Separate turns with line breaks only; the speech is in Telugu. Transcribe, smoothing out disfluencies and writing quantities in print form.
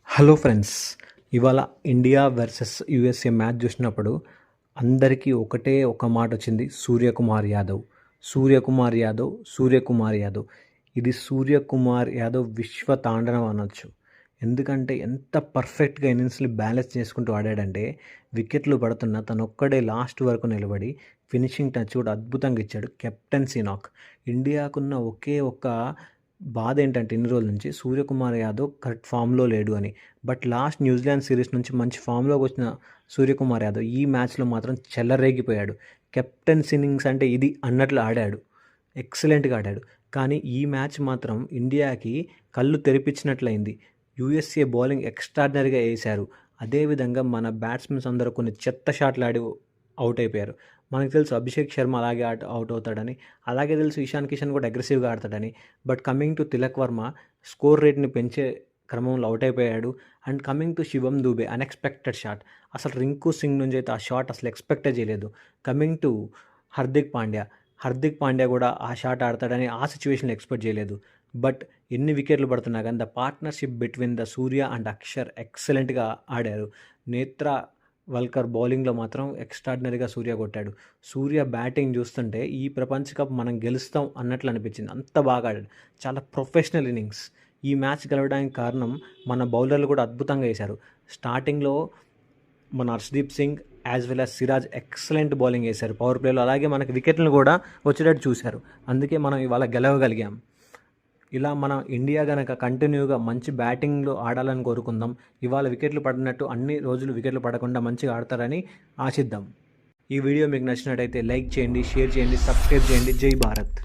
Hello friends. ఇవాళ ఇండియా వర్సెస్ యూఎస్ఏ మ్యాచ్ చూసినప్పుడు అందరికీ ఒకటే ఒక మాట వచ్చింది, సూర్యకుమార్ యాదవ్. సూర్యకుమార్ యాదవ్, సూర్యకుమార్ యాదవ్. ఇది సూర్యకుమార్ యాదవ్ విశ్వ తాండవం అనొచ్చు. ఎందుకంటే ఎంత పర్ఫెక్ట్గా ఇన్నింగ్స్ని బ్యాలెన్స్ చేసుకుంటూ ఆడాడంటే, వికెట్లు పడుతున్నా తనొక్కడే లాస్ట్ వరకు నిలబడి ఫినిషింగ్ టచ్ కూడా అద్భుతంగా ఇచ్చాడు. కెప్టెన్సీ నాక్. ఇండియాకున్న ఒకే ఒక్క బాధ ఏంటంటే ఇన్ని రోజుల నుంచి సూర్యకుమార్ యాదవ్ కరెక్ట్ ఫామ్లో లేడు అని. బట్ లాస్ట్ న్యూజిలాండ్ సిరీస్ నుంచి మంచి ఫామ్లోకి వచ్చిన సూర్యకుమార్ యాదవ్ ఈ మ్యాచ్లో మాత్రం చెల్లరేగిపోయాడు. కెప్టెన్స్ ఇన్నింగ్స్ అంటే ఇది అన్నట్లు ఆడాడు. ఎక్సలెంట్గా ఆడాడు. కానీ ఈ మ్యాచ్ మాత్రం ఇండియాకి కళ్ళు తెరిపించినట్లయింది. యూఎస్ఏ బౌలింగ్ ఎక్స్ట్రాడినరీగా వేశారు. అదేవిధంగా మన బ్యాట్స్మెన్స్ అందరూ కొన్ని చెత్త షాట్లు ఆడి అవుట్ అయిపోయారు. మనకు తెలుసు అభిషేక్ శర్మ అలాగే అవుట్ అవుతాడని, అలాగే తెలుసు ఇషాన్ కిషన్ కూడా అగ్రెసివ్గా ఆడతాడని. But coming to Tilak Varma score రేట్ని పెంచే క్రమంలో అవుట్ అయిపోయాడు. And coming to Shivam Dube unexpected shot. అసలు రింకు సింగ్ నుంచి అయితే ఆ షాట్ అసలు ఎక్స్పెక్టే చేయలేదు. కమింగ్ టు హార్దిక్ పాండ్యా కూడా ఆ షాట్ ఆడతాడని ఆ సిచ్యువేషన్లో ఎక్స్పెక్ట్ చేయలేదు. బట్ ఎన్ని వికెట్లు పడుతున్నా కానీ the partnership between the Surya and Akshar ఎక్సలెంట్గా ఆడారు. నేత్ర వల్కర్ బౌలింగ్లో మాత్రం ఎక్స్ట్రాడినరీగా సూర్య కొట్టాడు. సూర్య బ్యాటింగ్ చూస్తుంటే ఈ ప్రపంచ కప్ మనం గెలుస్తాం అన్నట్లు అనిపించింది. అంత బాగా ఆడాడు. చాలా ప్రొఫెషనల్ ఇన్నింగ్స్. ఈ మ్యాచ్ గెలవడానికి కారణం మన బౌలర్లు కూడా అద్భుతంగా వేశారు. స్టార్టింగ్లో మన Harshdeep Singh as well as Siraj excellent bowling వేశారు పవర్ ప్లేలో. అలాగే మనకి వికెట్లను కూడా వచ్చేటట్టు చూశారు. అందుకే మనం ఇవాళ గెలవగలిగాం. ఇలా మన ఇండియా కనుక కంటిన్యూగా మంచి బ్యాటింగ్లో ఆడాలని కోరుకుందాం. ఇవాళ వికెట్లు పడినట్టు అన్ని రోజులు వికెట్లు పడకుండా మంచిగా ఆడతారని ఆశిద్దాం. ఈ వీడియో మీకు నచ్చినట్టయితే లైక్ చేయండి, షేర్ చేయండి, సబ్స్క్రైబ్ చేయండి. జై భారత్.